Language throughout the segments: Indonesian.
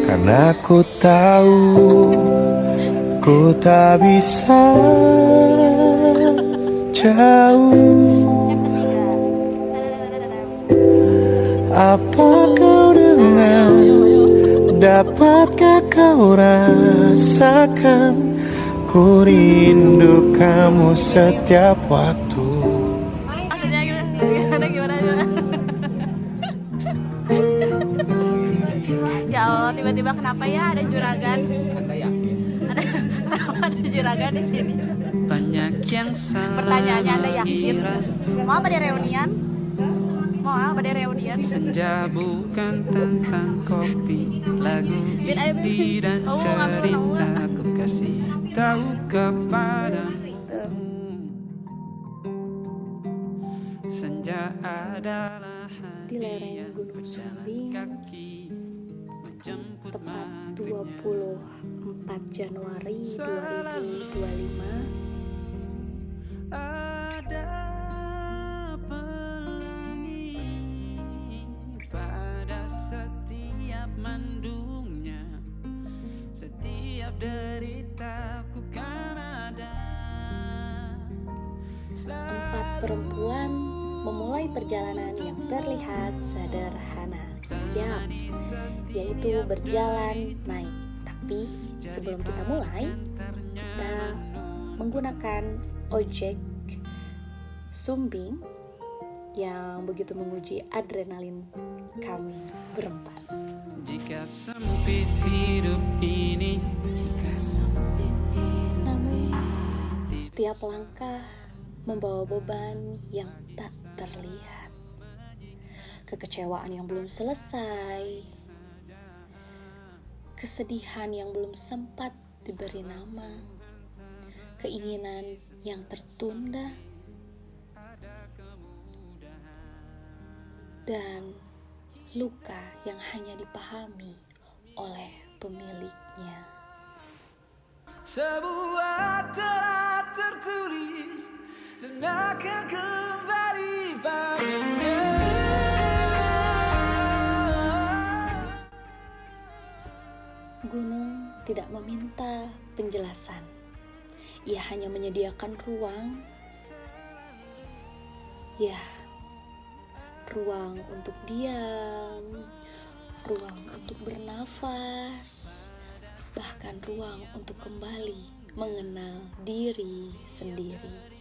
karena ku tahu ku tak bisa jauh. Apa kau dengar? Dapatkah kau rasakan? Ku rindu kamu setiap waktu. Maksudnya gimana? Ya Allah, tiba-tiba kenapa ya ada juragan? Kenapa ada juragan di sini? Banyak yang salah. Pertanyaannya, Anda yakin? Mau apa di reunian? Mau apa di reunian? Senja bukan tentang kopi, lagu indie dan cerita ku kasih tahu kepadamu. Senja adalah Di lereng Gunung Sumbing, tepat 24 Januari 2025, ada pelangi pada setiap mendungnya, setiap deritaku kan ada. 4 perempuan memulai perjalanan yang terlihat sederhana, ya, yaitu berjalan naik. Tapi sebelum kita mulai, kita menggunakan ojek Sumbing yang begitu menguji adrenalin kami berempat. Jika sempit hidup ini, Namun setiap langkah membawa beban yang tak terlihat, kekecewaan yang belum selesai, kesedihan yang belum sempat diberi nama, keinginan yang tertunda, dan luka yang hanya dipahami oleh pemiliknya. sebuah telah tertulis dan akan kembali padanya. Gunung tidak meminta penjelasan. Ia hanya menyediakan ruang. Ya, ruang untuk diam, ruang untuk bernafas, bahkan ruang untuk kembali mengenal diri sendiri.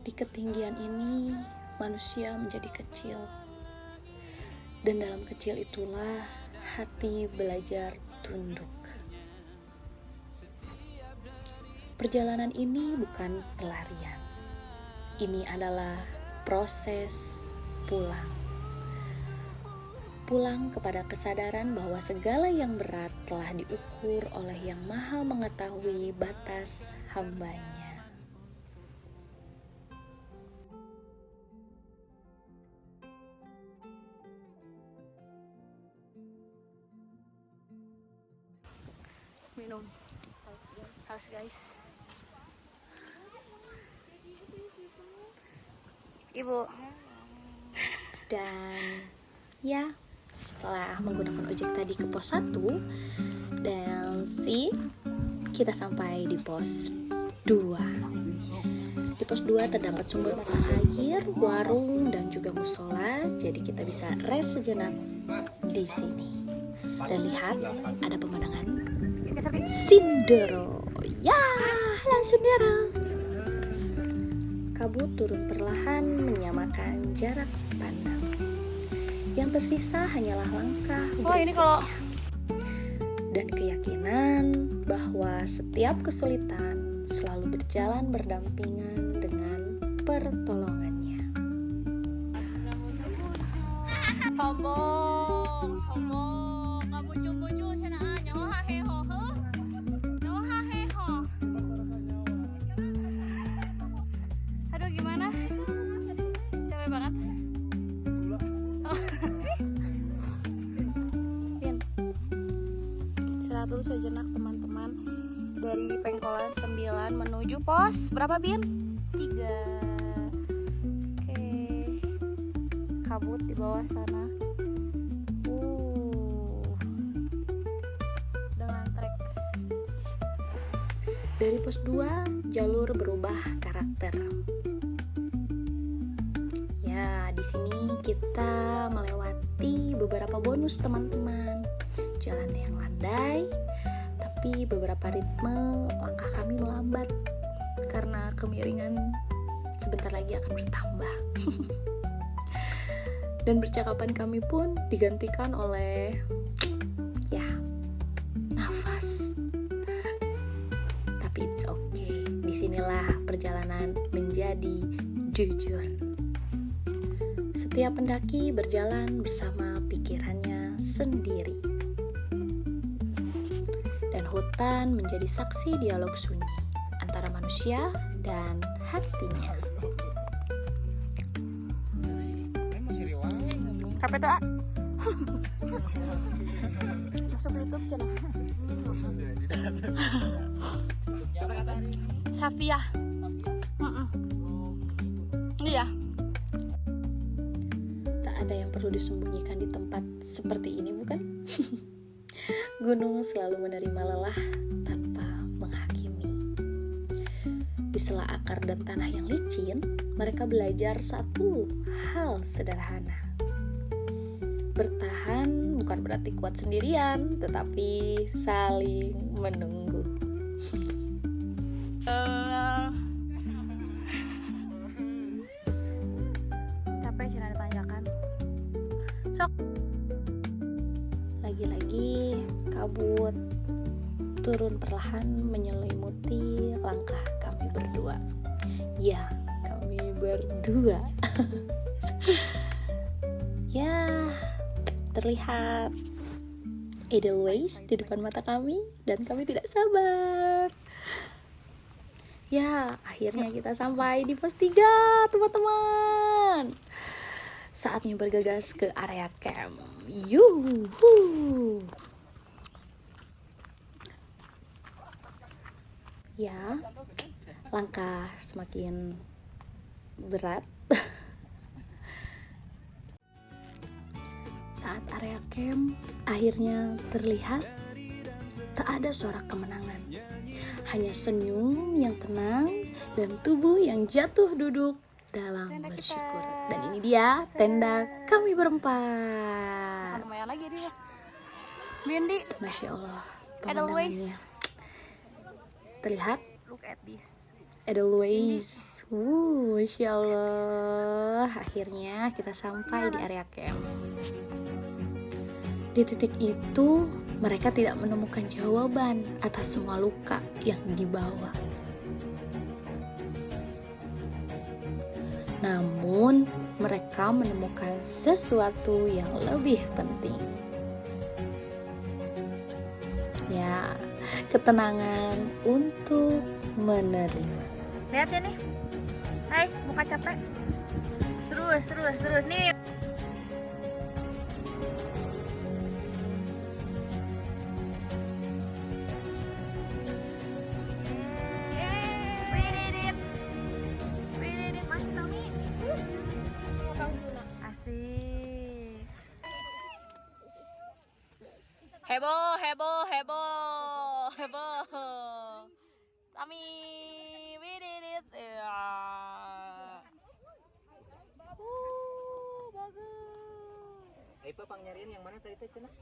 Di ketinggian ini, manusia menjadi kecil. Dan dalam kecil itulah hati belajar tunduk. Perjalanan ini bukan pelarian. Ini adalah proses pulang. Pulang kepada kesadaran bahwa segala yang berat telah diukur oleh Yang Maha Mengetahui batas hambanya. Minum. Haus guys. Ibu. Dan ya, setelah menggunakan ojek tadi ke pos 1 dan kita sampai di pos 2. Di pos 2 terdapat sumber mata air, warung, dan juga musola. Jadi kita bisa rest sejenak di sini. Dan lihat, ada pemandangan Sindoro. Ya, halo Sindoro. Kabut turun perlahan menyamakan jarak pandang. Yang tersisa hanyalah langkah Ini kalau dan keyakinan bahwa setiap kesulitan selalu berjalan berdampingan dengan pertolongannya. sombong, kamu cucu sana nyawa heho, nyawa heho. Aduh gimana? Capek banget. Pin, istirahat dulu sejenak teman-teman. Dari Pengkolan 9 menuju pos berapa Bin? 3. Oke. Kabut di bawah sana. Dari pos 2 jalur berubah karakter. Ya, di sini kita melewati beberapa bonus teman-teman. Jalan yang landai, tapi beberapa ritme langkah kami melambat karena kemiringan sebentar lagi akan bertambah. Dan percakapan kami pun digantikan oleh nafas. Tapi it's okay. Disinilah perjalanan menjadi jujur. Setiap pendaki berjalan bersama pikirannya sendiri. Dan hutan menjadi saksi dialog sunyi antara manusia dan hatinya. Capek tuh, masuk YouTube channel Safia. Iya. Tak ada yang perlu disembunyikan di tempat seperti ini, bukan? Gunung selalu menerima lelah tanpa menghakimi. Di sela akar dan tanah yang licin, mereka belajar satu hal sederhana. Bertahan bukan berarti kuat sendirian, tetapi saling menunggu. Capek sih ada tanjakan. Sok. Lagi-lagi kabut turun perlahan menyelimuti langkah kami berdua. Ya, kami berdua. Ya, terlihat Edelweiss di depan mata kami dan kami tidak sabar. Ya, akhirnya kita sampai di pos 3, teman-teman. Saatnya bergegas ke area camp. Yuhu. Ya, langkah semakin berat. Saat area camp akhirnya terlihat, tak ada suara kemenangan. Hanya senyum yang tenang dan tubuh yang jatuh duduk dalam bersyukur. Dan ini dia tenda kami berempat. Lumayan lagi dia. Bindi. Masya Allah, Edelweiss. pemandangannya terlihat. Look at this. Edelweiss. Masya Allah. Akhirnya kita sampai di area camp. Di titik itu, mereka tidak menemukan jawaban atas semua luka yang dibawa. Namun, mereka menemukan sesuatu yang lebih penting. Ya, ketenangan untuk menerima. Lihat sini. Hai, muka capek. Terus nih. Asik. Heboh. Tami, we did it. Ya. Bagus. Ipa pang nyariin yang mana tadi teh cenah?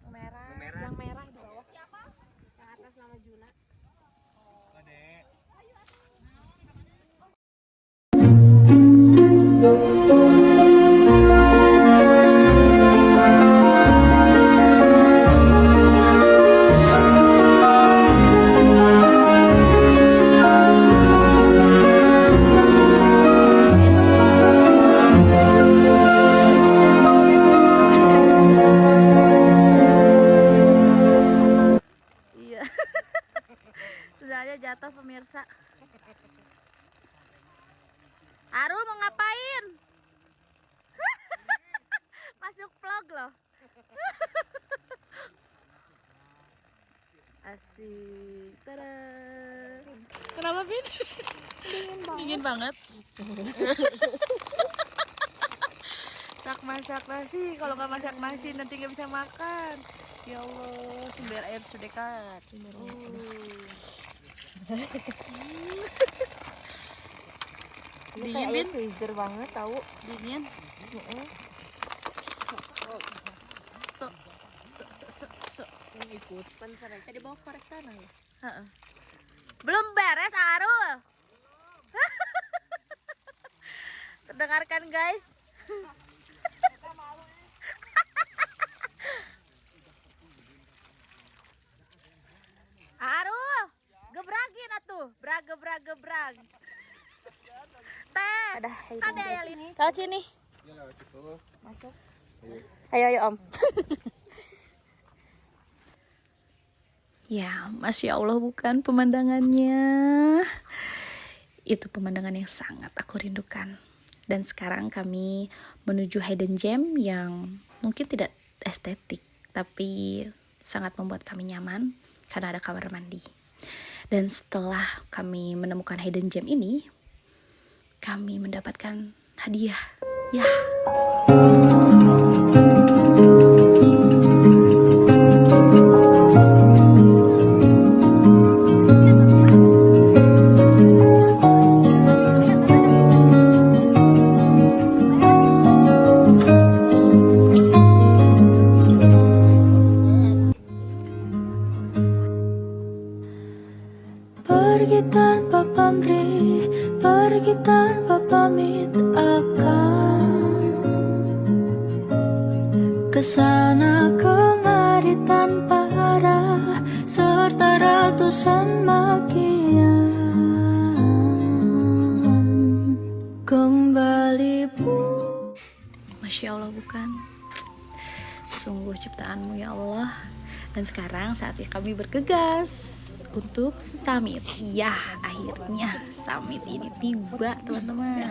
Merah. Yang merah di bawah. Siapa? Yang atas nama Juna. Iya. Sudahnya jatuh pemirsa. Arul mau ngapain? Masuk vlog loh. Asik. Tada. Kenapa, Bin? Dingin banget. Masak nasi, kalau nggak masak nasi nanti nggak bisa makan. Ya Allah, sumber air sudah dekat. Dingin, kayak Bin? freezer banget tahu. Dingin. Heeh. So. Ikut tadi bawa korek sana ya. Heeh. Belum beres Arul. Dengarkan guys. Arul, gebrakin atuh, gebrag. Teh, ada ya Lini. Lewat sini. Masuk. Ayo Om. Ya, Masya Allah bukan pemandangannya. Itu pemandangan yang sangat aku rindukan. Dan sekarang kami menuju hidden gem yang mungkin tidak estetik, tapi sangat membuat kami nyaman karena ada kamar mandi. Dan setelah kami menemukan hidden gem ini, kami mendapatkan hadiah. Ya. Pergi tanpa pamrih, pergi tanpa pamit akan kesana kemari tanpa arah serta ratusan makian. Kembali pun. Masya Allah bukan? Sungguh ciptaanmu ya Allah. Dan sekarang saatnya kami bergegas untuk summit. Ya, akhirnya summit ini tiba teman-teman.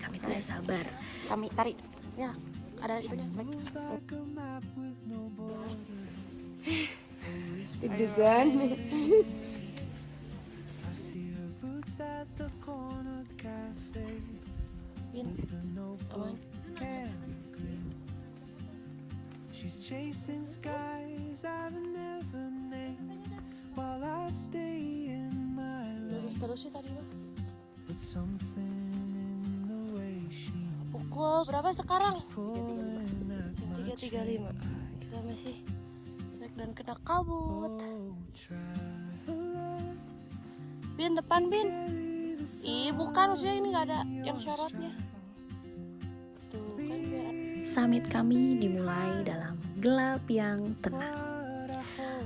Kami tidak sabar. Kami tarik. Ya, ada itunya. Deg-degan. Bin, aman. She's chasing skies I've never named while I stay in my lane. Terus sih tadi mah. But something in the way she Pukul berapa sekarang? pulling at my 3.35. Kita masih trek dan kena kabut. traveler. Bin, depan Bin. Ih, bukan, maksudnya ini nggak ada yang syaratnya. Tuh kan biar. Summit kami dimulai dalam gelap yang tenang.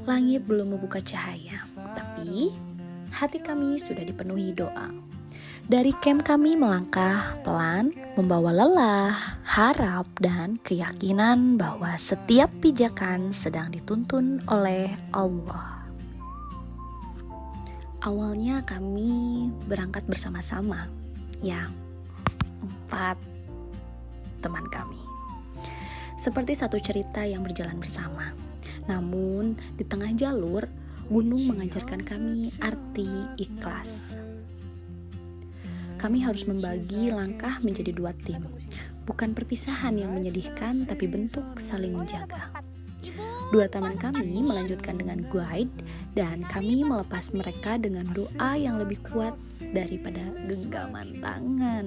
Langit belum membuka cahaya, tapi hati kami sudah dipenuhi doa. Dari camp kami melangkah pelan, membawa lelah, harap, dan keyakinan bahwa setiap pijakan sedang dituntun oleh Allah. Awalnya kami berangkat bersama-sama, ya, 4 teman kami. Seperti satu cerita yang berjalan bersama. Namun, di tengah jalur, gunung mengajarkan kami arti ikhlas. Kami harus membagi langkah menjadi 2 tim. Bukan perpisahan yang menyedihkan, tapi bentuk saling menjaga. 2 teman kami melanjutkan dengan guide, dan kami melepas mereka dengan doa yang lebih kuat daripada genggaman tangan.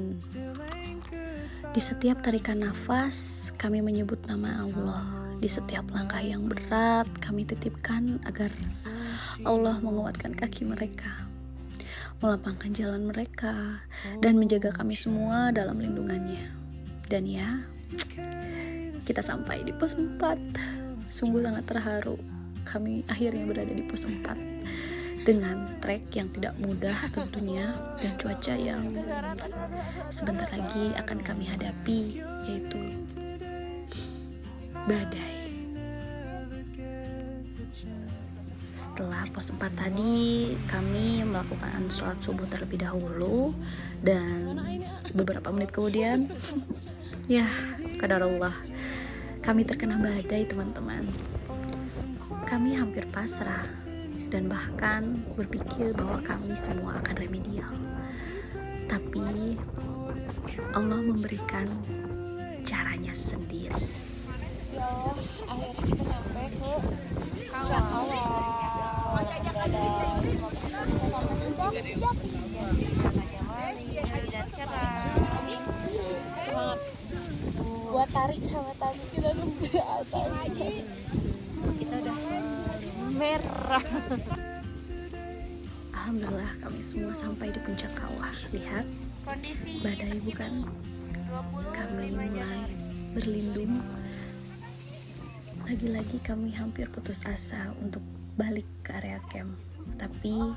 Di setiap tarikan nafas, kami menyebut nama Allah. Di setiap langkah yang berat, kami titipkan agar Allah menguatkan kaki mereka, melapangkan jalan mereka, dan menjaga kami semua dalam lindungannya. Dan ya, kita sampai di pos 4. Sungguh sangat terharu. Kami akhirnya berada di pos 4 dengan trek yang tidak mudah tentunya, dan cuaca yang sebentar lagi akan kami hadapi, yaitu badai. Setelah pos 4 tadi, kami melakukan sholat subuh terlebih dahulu, dan beberapa menit kemudian ya, qadarullah, kami terkena badai teman-teman. Kami hampir pasrah dan bahkan berpikir bahwa kami semua akan remedial. Tapi Allah memberikan caranya sendiri. Ya Allah, akhirnya kita nyampe ke puncak awal. Semoga kita bisa sampai buat Tari sama Tami kita nunggu di atas. Kita udah merah. Alhamdulillah kami semua sampai di puncak kawah. Lihat Kondisi badai bukan? 20 Kami mulai berlindung. Lagi-lagi kami hampir putus asa untuk balik ke area camp. Tapi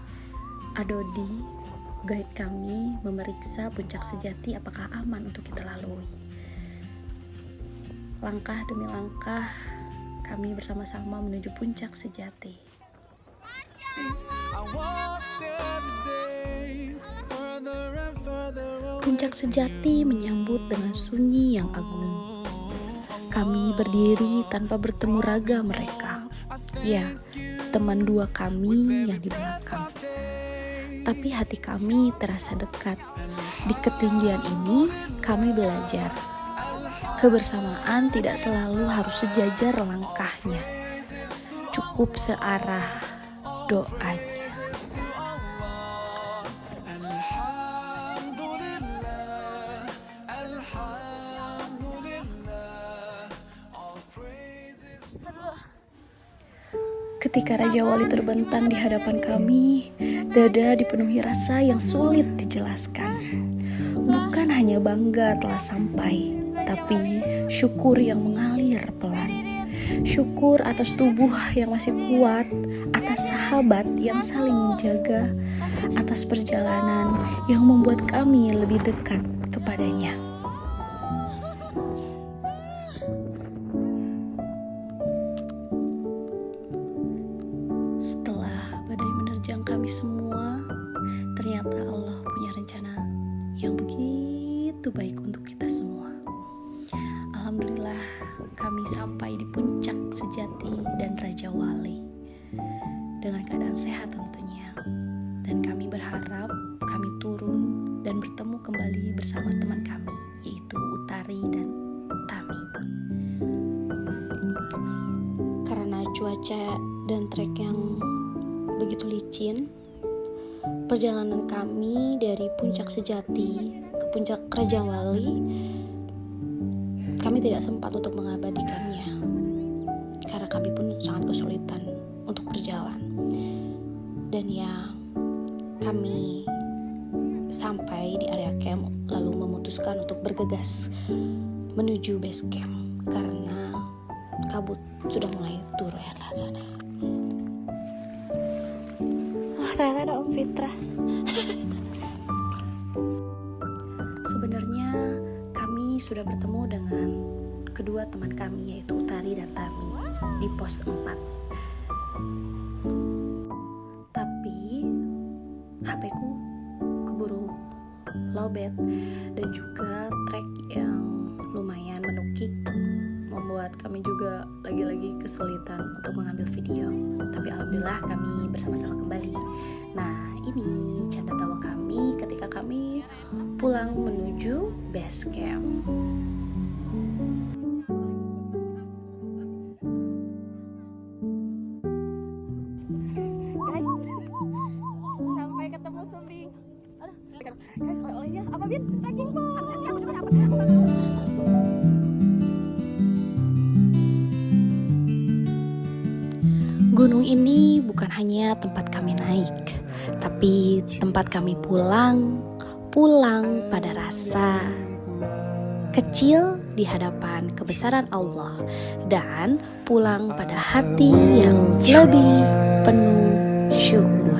Adodi, guide kami, memeriksa puncak sejati apakah aman untuk kita lalui. Langkah demi langkah kami bersama-sama menuju puncak sejati. Puncak sejati menyambut dengan sunyi yang agung. Kami berdiri tanpa bertemu raga mereka. Ya, teman dua kami yang di belakang. Tapi hati kami terasa dekat. Di ketinggian ini kami belajar. Kebersamaan tidak selalu harus sejajar langkahnya. Cukup searah doanya. Ketika Raja Wali terbentang di hadapan kami, dada dipenuhi rasa yang sulit dijelaskan. Bukan hanya bangga telah sampai, tapi syukur yang mengalir pelan. Syukur atas tubuh yang masih kuat, atas sahabat yang saling menjaga, atas perjalanan yang membuat kami lebih dekat kepadanya. Setelah badai menerjang kami semua, ternyata Allah punya rencana yang begitu baik untuk kita semua. Alhamdulillah kami sampai di puncak sejati dan Raja Wali dengan keadaan sehat tentunya. Dan kami berharap kami turun dan bertemu kembali bersama teman kami, yaitu Utari dan Tami. Karena cuaca dan trek yang begitu licin, perjalanan kami dari puncak sejati ke puncak Raja Wali, kami tidak sempat untuk mengabadikannya karena kami pun sangat kesulitan untuk berjalan. Dan ya, kami sampai di area camp lalu memutuskan untuk bergegas menuju base camp karena kabut sudah mulai turun ya sana. Wah, ternyata ada Om Fitra. Sebenarnya kami sudah bertemu dengan kedua teman kami, yaitu Utari dan Tami, di pos 4. Tapi HP-ku keburu lowbat dan juga trek yang lumayan menukik membuat kami juga lagi-lagi kesulitan untuk mengambil video. Tapi alhamdulillah kami bersama-sama kembali. Nah, ini canda tawa kami ketika kami pulang menuju base camp. Guys, sampai ketemu Sumbing. Aduh, guys, oleh-olehnya apa Bin? Trekking box. Gunung ini bukan hanya tempat kami naik, tapi tempat kami pulang pada rasa kecil di hadapan kebesaran Allah dan pulang pada hati yang lebih penuh syukur.